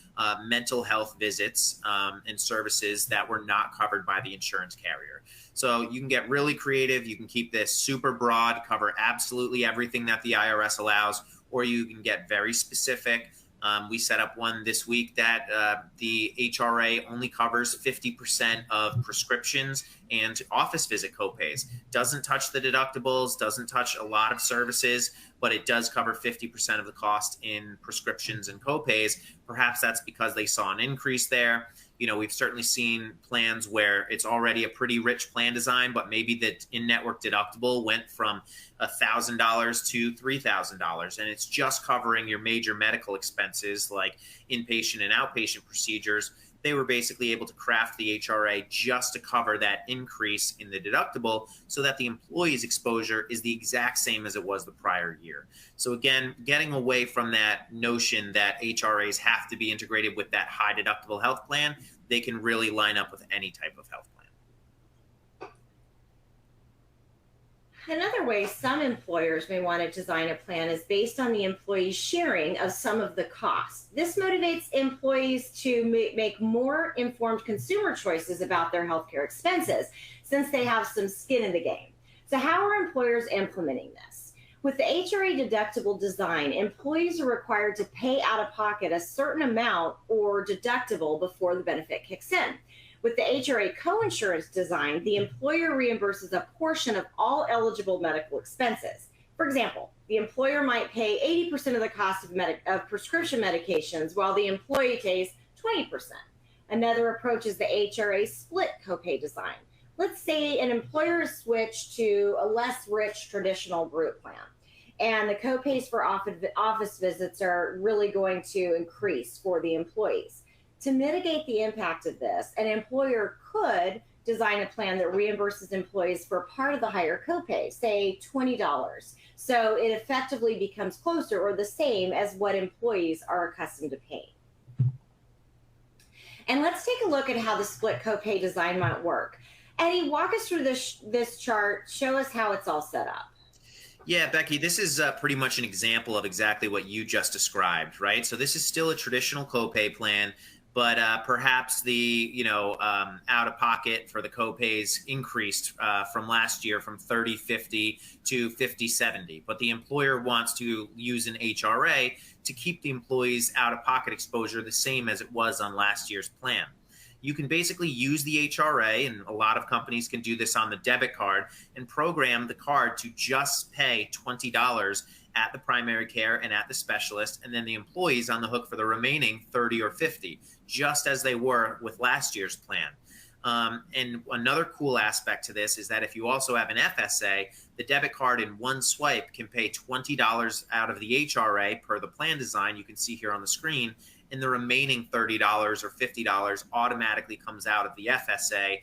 mental health visits and services that were not covered by the insurance carrier. So you can get really creative. You can keep this super broad, cover absolutely everything that the IRS allows, or you can get very specific. We set up one this week that the HRA only covers 50% of prescriptions and office visit copays. Doesn't touch the deductibles, doesn't touch a lot of services, but it does cover 50% of the cost in prescriptions and copays. Perhaps that's because they saw an increase there. We've certainly seen plans where it's already a pretty rich plan design, but maybe the in-network deductible went from $1,000 to $3,000, and it's just covering your major medical expenses like inpatient and outpatient procedures. They were basically able to craft the HRA just to cover that increase in the deductible so that the employee's exposure is the exact same as it was the prior year. So again, getting away from that notion that HRAs have to be integrated with that high deductible health plan, they can really line up with any type of health plan. Another way some employers may want to design a plan is based on the employee's sharing of some of the costs. This motivates employees to make more informed consumer choices about their healthcare expenses since they have some skin in the game. So how are employers implementing this? With the HRA deductible design, employees are required to pay out of pocket a certain amount or deductible before the benefit kicks in. With the HRA coinsurance design, the employer reimburses a portion of all eligible medical expenses. For example, the employer might pay 80% of the cost of prescription medications while the employee pays 20%. Another approach is the HRA split copay design. Let's say an employer is switched to a less rich traditional group plan, and the copays for office visits are really going to increase for the employees. To mitigate the impact of this, an employer could design a plan that reimburses employees for part of the higher copay, say $20. So it effectively becomes closer or the same as what employees are accustomed to paying. And let's take a look at how the split copay design might work. Eddie, walk us through this chart. Show us how it's all set up. Yeah, Becky, this is pretty much an example of exactly what you just described, right? So this is still a traditional copay plan, but perhaps the out-of-pocket for the copays increased from last year from $30.50 to $50.70. But the employer wants to use an HRA to keep the employees' out-of-pocket exposure the same as it was on last year's plan. You can basically use the HRA, and a lot of companies can do this on the debit card, and program the card to just pay $20 at the primary care and at the specialist, and then the employees on the hook for the remaining $30 or $50, just as they were with last year's plan. And another cool aspect to this is that if you also have an FSA, the debit card in one swipe can pay $20 out of the HRA per the plan design you can see here on the screen, and the remaining $30 or $50 automatically comes out of the FSA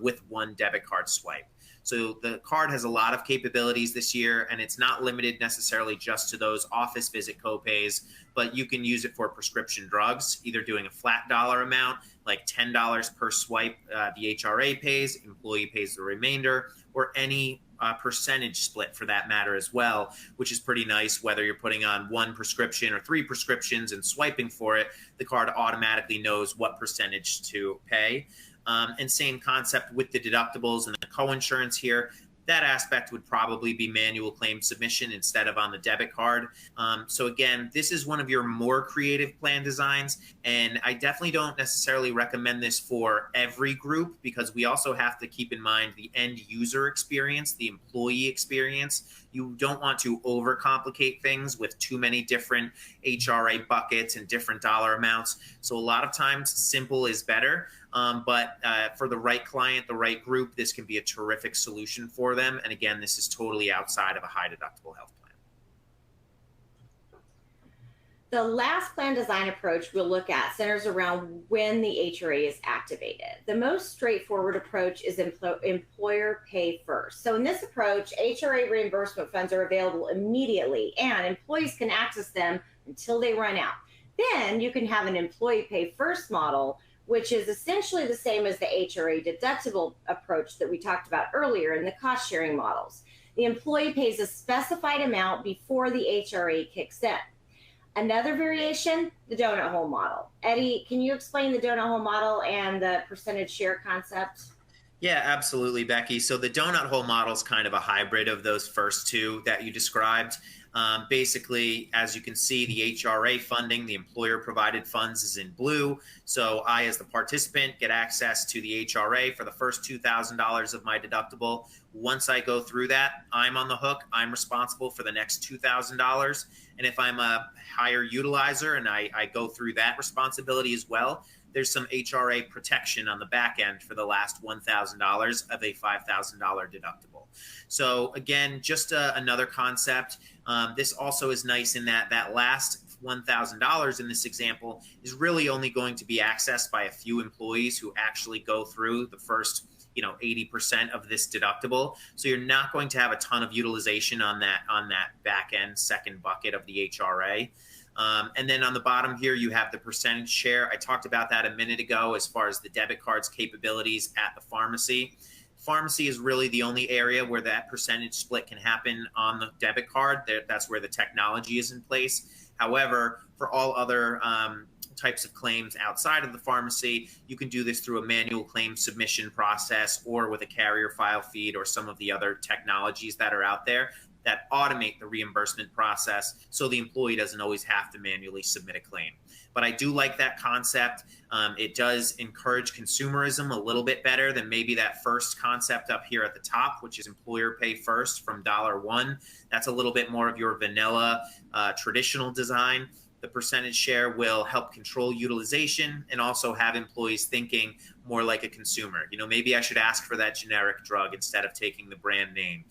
with one debit card swipe. So the card has a lot of capabilities this year, and it's not limited necessarily just to those office visit copays, but you can use it for prescription drugs, either doing a flat dollar amount, like $10 per swipe the HRA pays, employee pays the remainder, or any percentage split for that matter as well, which is pretty nice. Whether you're putting on one prescription or 3 prescriptions and swiping for it, the card automatically knows what percentage to pay. And same concept with the deductibles and the coinsurance here. That aspect would probably be manual claim submission instead of on the debit card. So again, this is one of your more creative plan designs, and I definitely don't necessarily recommend this for every group because we also have to keep in mind the end user experience, the employee experience. You don't want to overcomplicate things with too many different HRA buckets and different dollar amounts. So a lot of times simple is better. But for the right client, the right group, this can be a terrific solution for them. And again, this is totally outside of a high deductible health plan. The last plan design approach we'll look at centers around when the HRA is activated. The most straightforward approach is employer pay first. So in this approach, HRA reimbursement funds are available immediately and employees can access them until they run out. Then you can have an employee pay first model, which is essentially the same as the HRA deductible approach that we talked about earlier in the cost sharing models. The employee pays a specified amount before the HRA kicks in. Another variation, the donut hole model. Eddie, can you explain the donut hole model and the percentage share concept? Yeah, absolutely, Becky. So the donut hole model is kind of a hybrid of those first two that you described. Basically, as you can see, the HRA funding, the employer provided funds, is in blue. So I, as the participant, get access to the HRA for the first $2,000 of my deductible. Once I go through that, I'm on the hook. I'm responsible for the next $2,000. And if I'm a higher utilizer and I go through that responsibility as well, there's some HRA protection on the back end for the last $1,000 of a $5,000 deductible. So again, just another concept. This also is nice in that that last $1,000 in this example is really only going to be accessed by a few employees who actually go through the first 80% of this deductible. So you're not going to have a ton of utilization on that back end second bucket of the HRA. And then on the bottom here, you have the percentage share. I talked about that a minute ago as far as the debit card's capabilities at the pharmacy. Pharmacy is really the only area where that percentage split can happen on the debit card. That's where the technology is in place. However, for all other types of claims outside of the pharmacy, you can do this through a manual claim submission process or with a carrier file feed or some of the other technologies that are out there that automate the reimbursement process so the employee doesn't always have to manually submit a claim. But I do like that concept. It does encourage consumerism a little bit better than maybe that first concept up here at the top, which is employer pay first from $1. That's a little bit more of your vanilla traditional design. The percentage share will help control utilization and also have employees thinking more like a consumer. Maybe I should ask for that generic drug instead of taking the brand name.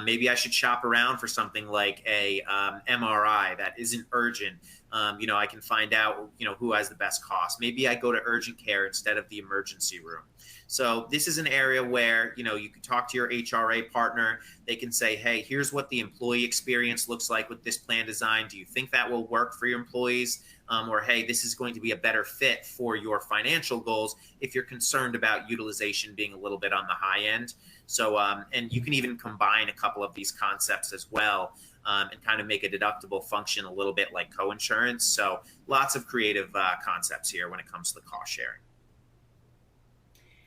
Maybe I should shop around for something like a MRI that isn't urgent. I can find out, who has the best cost. Maybe I go to urgent care instead of the emergency room. So this is an area where, you can talk to your HRA partner. They can say, hey, here's what the employee experience looks like with this plan design. Do you think that will work for your employees? Or, hey, this is going to be a better fit for your financial goals if you're concerned about utilization being a little bit on the high end. So, and you can even combine a couple of these concepts as well and kind of make a deductible function a little bit like coinsurance. So lots of creative concepts here when it comes to the cost sharing.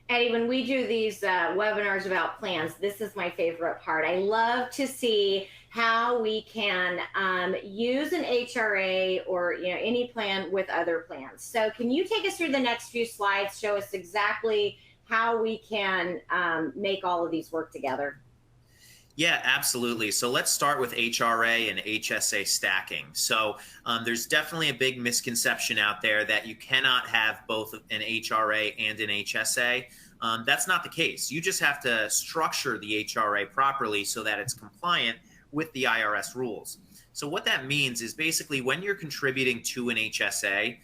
Eddie, when we do these webinars about plans, this is my favorite part. I love to see how we can use an HRA or any plan with other plans. So can you take us through the next few slides, show us exactly how we can make all of these work together? Yeah, absolutely. So let's start with HRA and HSA stacking. So there's definitely a big misconception out there that you cannot have both an HRA and an HSA. That's not the case. You just have to structure the HRA properly so that it's compliant with the IRS rules. So what that means is basically when you're contributing to an HSA,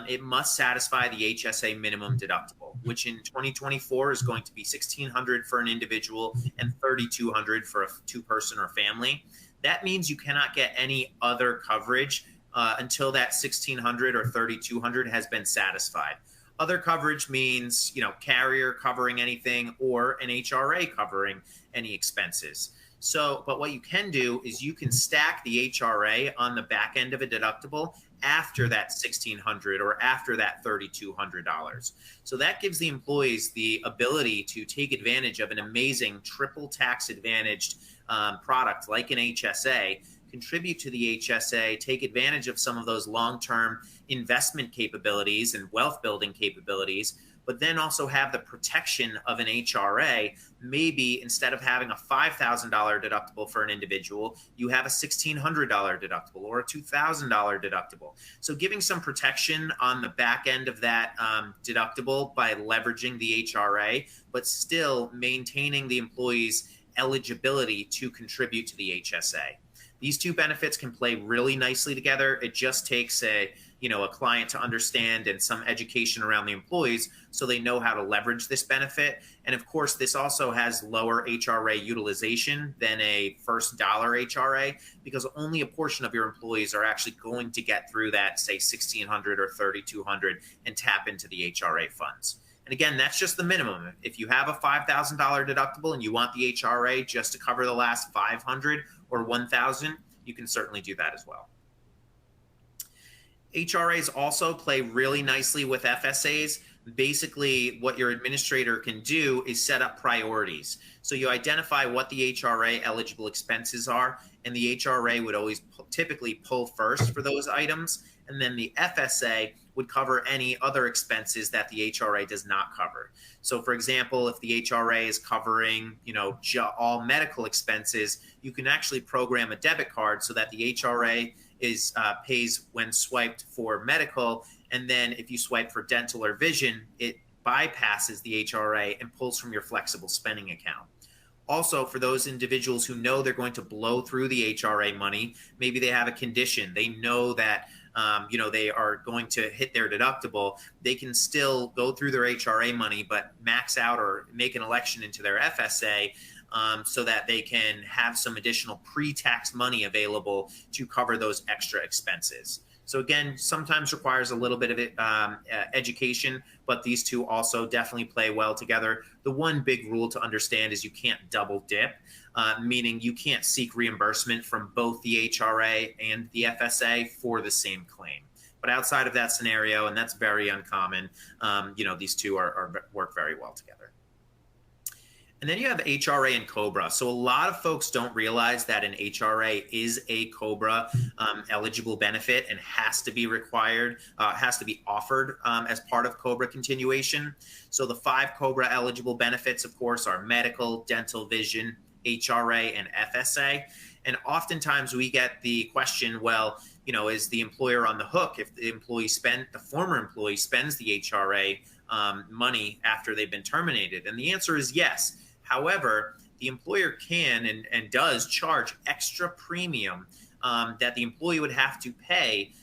it must satisfy the HSA minimum deductible, which in 2024 is going to be $1,600 for an individual and $3,200 for a two-person or family. That means you cannot get any other coverage until that $1,600 or $3,200 has been satisfied. Other coverage means, carrier covering anything or an HRA covering any expenses. So, but what you can do is you can stack the HRA on the back end of a deductible after that $1,600 or after that $3,200. So that gives the employees the ability to take advantage of an amazing triple tax advantaged product like an HSA, contribute to the HSA, take advantage of some of those long-term investment capabilities and wealth building capabilities, but then also have the protection of an HRA. Maybe instead of having a $5,000 deductible for an individual, you have a $1,600 deductible or a $2,000 deductible. So giving some protection on the back end of that deductible by leveraging the HRA, but still maintaining the employee's eligibility to contribute to the HSA. These two benefits can play really nicely together. It just takes a client to understand and some education around the employees so they know how to leverage this benefit. And of course, this also has lower HRA utilization than a first dollar HRA, because only a portion of your employees are actually going to get through that, say, $1,600 or $3,200 and tap into the HRA funds. And again, that's just the minimum. If you have a $5,000 deductible and you want the HRA just to cover the last $500 or $1,000, you can certainly do that as well. HRAs also play really nicely with FSAs. Basically, what your administrator can do is set up priorities. So you identify what the HRA eligible expenses are, and the HRA would always typically pull first for those items, and then the FSA would cover any other expenses that the HRA does not cover. So for example, if the HRA is covering, all medical expenses, you can actually program a debit card so that the HRA pays when swiped for medical, and then if you swipe for dental or vision, it bypasses the HRA and pulls from your flexible spending account. Also, for those individuals who know they're going to blow through the HRA money, maybe they have a condition, they know that they are going to hit their deductible, they can still go through their HRA money, but max out or make an election into their FSA so that they can have some additional pre-tax money available to cover those extra expenses. So again, sometimes requires a little bit of education, but these two also definitely play well together. The one big rule to understand is you can't double dip, meaning you can't seek reimbursement from both the HRA and the FSA for the same claim. But outside of that scenario, and that's very uncommon, these two work very well together. And then you have HRA and COBRA. So a lot of folks don't realize that an HRA is a COBRA eligible benefit and has to be required, has to be offered as part of COBRA continuation. So the 5 COBRA eligible benefits, of course, are medical, dental, vision, HRA, and FSA. And oftentimes we get the question, well, is the employer on the hook if the former employee spends the HRA money after they've been terminated? And the answer is yes. However, the employer can and does charge extra premium that the employee would have to pay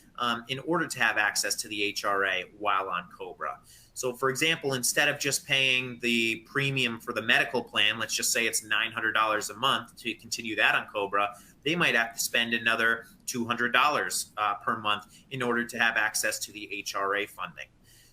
in order to have access to the HRA while on COBRA. So for example, instead of just paying the premium for the medical plan, let's just say it's $900 a month to continue that on COBRA, they might have to spend another $200 per month in order to have access to the HRA funding.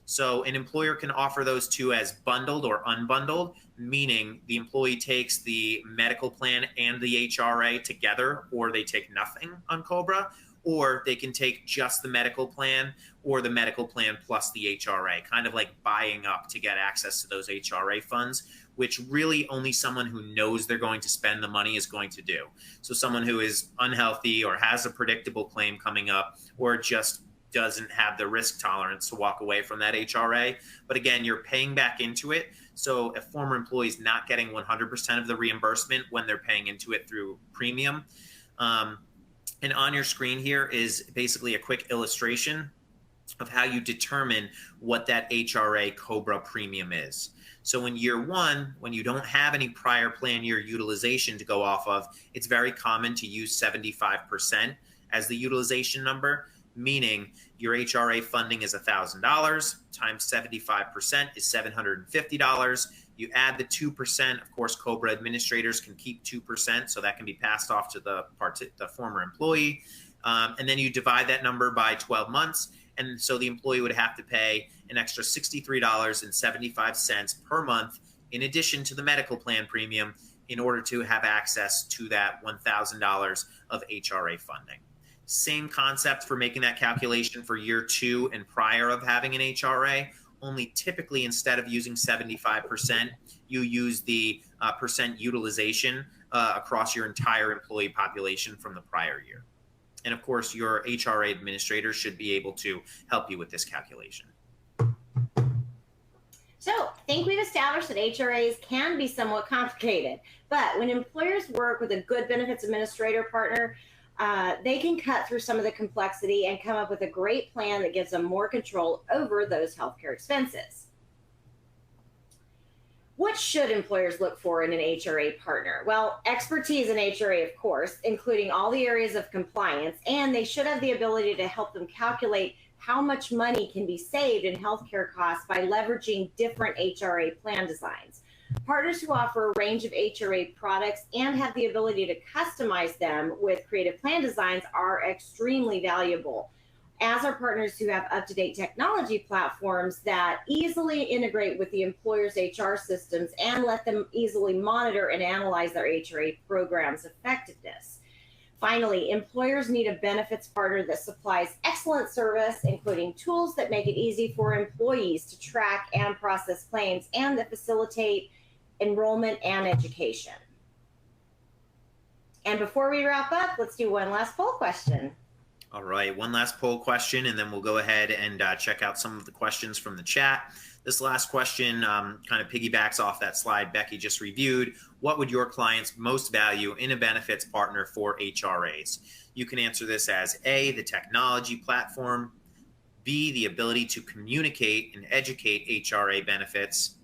So an employer can offer those two as bundled or unbundled, meaning the employee takes the medical plan and the HRA together, or they take nothing on COBRA, or they can take just the medical plan or the medical plan plus the HRA, kind of like buying up to get access to those HRA funds, which really only someone who knows they're going to spend the money is going to do. So someone who is unhealthy or has a predictable claim coming up, or just doesn't have the risk tolerance to walk away from that HRA. But again, you're paying back into it. So a former employee is not getting 100% of the reimbursement when they're paying into it through premium. And on your screen here is basically a quick illustration of how you determine what that HRA COBRA premium is. So in year one, when you don't have any prior plan year utilization to go off of, it's very common to use 75% as the utilization number, meaning your HRA funding is $1,000 times 75% is $750. You add the 2%, of course, COBRA administrators can keep 2%, so that can be passed off to the former employee. And then you divide that number by 12 months. And so the employee would have to pay an extra $63.75 per month in addition to the medical plan premium in order to have access to that $1,000 of HRA funding. Same concept for making that calculation for year 2 and prior of having an HRA, only typically instead of using 75%, you use the percent utilization across your entire employee population from the prior year. And of course, your HRA administrator should be able to help you with this calculation. So I think we've established that HRAs can be somewhat complicated, but when employers work with a good benefits administrator partner, they can cut through some of the complexity and come up with a great plan that gives them more control over those healthcare expenses. What should employers look for in an HRA partner? Well, expertise in HRA, of course, including all the areas of compliance, and they should have the ability to help them calculate how much money can be saved in healthcare costs by leveraging different HRA plan designs. Partners who offer a range of HRA products and have the ability to customize them with creative plan designs are extremely valuable, as are partners who have up-to-date technology platforms that easily integrate with the employer's HR systems and let them easily monitor and analyze their HRA program's effectiveness. Finally, employers need a benefits partner that supplies excellent service, including tools that make it easy for employees to track and process claims and that facilitate enrollment and education. And before we wrap up, let's do one last poll question. All right, one last poll question, and then we'll go ahead and check out some of the questions from the chat. This last question kind of piggybacks off that slide Becky just reviewed. What would your clients most value in a benefits partner for HRAs? You can answer this as A, the technology platform, B, the ability to communicate and educate HRA benefits,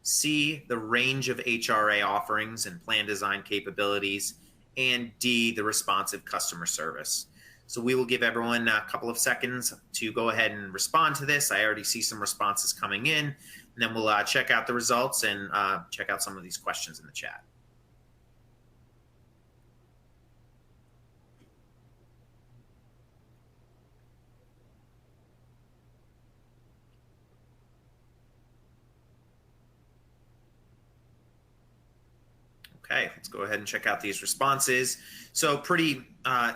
C, the range of HRA offerings and plan design capabilities, and D, the responsive customer service. So we will give everyone a couple of seconds to go ahead and respond to this. I already see some responses coming in, and then we'll check out the results and check out some of these questions in the chat. Okay, let's go ahead and check out these responses. So pretty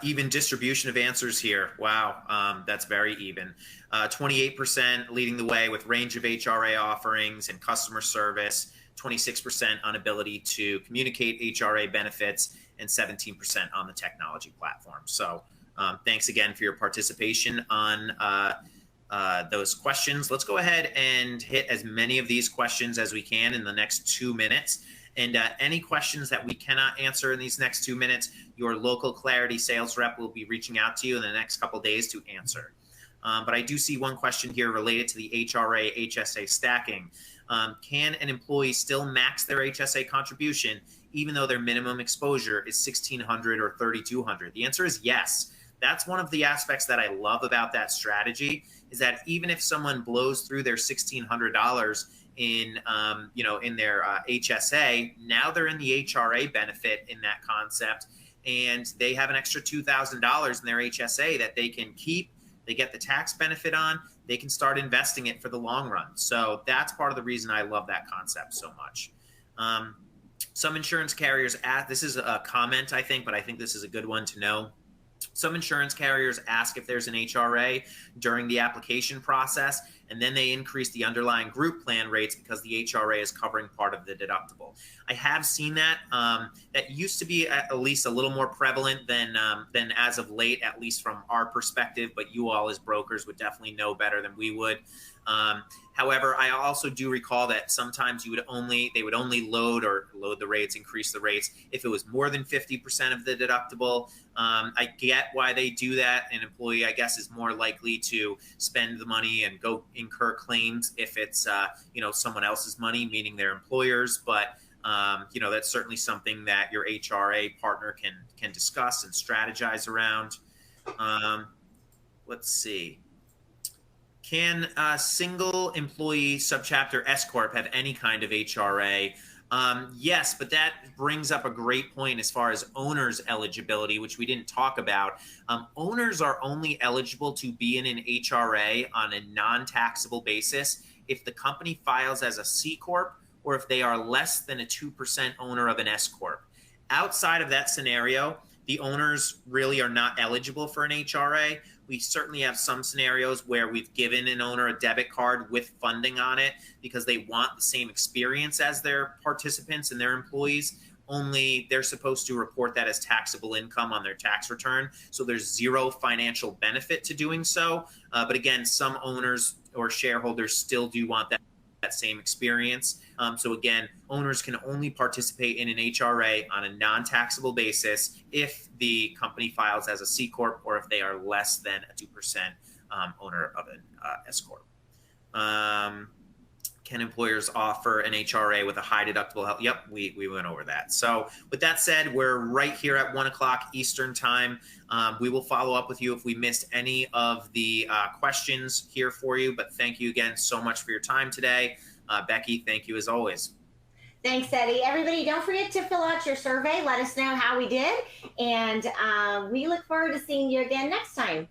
even distribution of answers here. Wow, that's very even. 28% leading the way with range of HRA offerings and customer service, 26% on ability to communicate HRA benefits, and 17% on the technology platform. So thanks again for your participation on those questions. Let's go ahead and hit as many of these questions as we can in the next 2 minutes. And any questions that we cannot answer in these next 2 minutes, your local Clarity sales rep will be reaching out to you in the next couple of days to answer. But I do see one question here related to the HRA HSA stacking. Can an employee still max their HSA contribution even though their minimum exposure is $1,600 or $3,200? The answer is yes. That's one of the aspects that I love about that strategy, is that even if someone blows through their $1,600 in in their HSA, now they're in the HRA benefit in that concept, and they have an extra $2,000 in their HSA that they can keep. They get the tax benefit on. They can start investing it for the long run. So that's part of the reason I love that concept so much. Some insurance carriers this is a comment, I think, but I think this is a good one to know. Some insurance carriers ask if there's an HRA during the application process, and then they increase the underlying group plan rates because the HRA is covering part of the deductible. I have seen that. That used to be at least a little more prevalent than as of late, at least from our perspective, but you all as brokers would definitely know better than we would. However, I also do recall that sometimes they would only load the rates, increase the rates if it was more than 50% of the deductible. I get why they do that. An employee, I guess, is more likely to spend the money and go incur claims if it's someone else's money, meaning their employers. But that's certainly something that your HRA partner can discuss and strategize around. Let's see. Can a single employee subchapter S Corp have any kind of HRA? Yes, but that brings up a great point as far as owners' eligibility, which we didn't talk about. Owners are only eligible to be in an HRA on a non-taxable basis if the company files as a C Corp or if they are less than a 2% owner of an S Corp. Outside of that scenario, the owners really are not eligible for an HRA. We certainly have some scenarios where we've given an owner a debit card with funding on it because they want the same experience as their participants and their employees, only they're supposed to report that as taxable income on their tax return. So there's zero financial benefit to doing so. But again, some owners or shareholders still do want that that same experience. So again, owners can only participate in an HRA on a non-taxable basis if the company files as a C Corp or if they are less than a 2% owner of an S Corp. Can employers offer an HRA with a high deductible health? Yep, we went over that. So with that said, we're right here at 1 o'clock Eastern time. We will follow up with you if we missed any of the questions here for you, but thank you again so much for your time today. Becky, thank you as always. Thanks, Eddie. Everybody, don't forget to fill out your survey. Let us know how we did. And we look forward to seeing you again next time.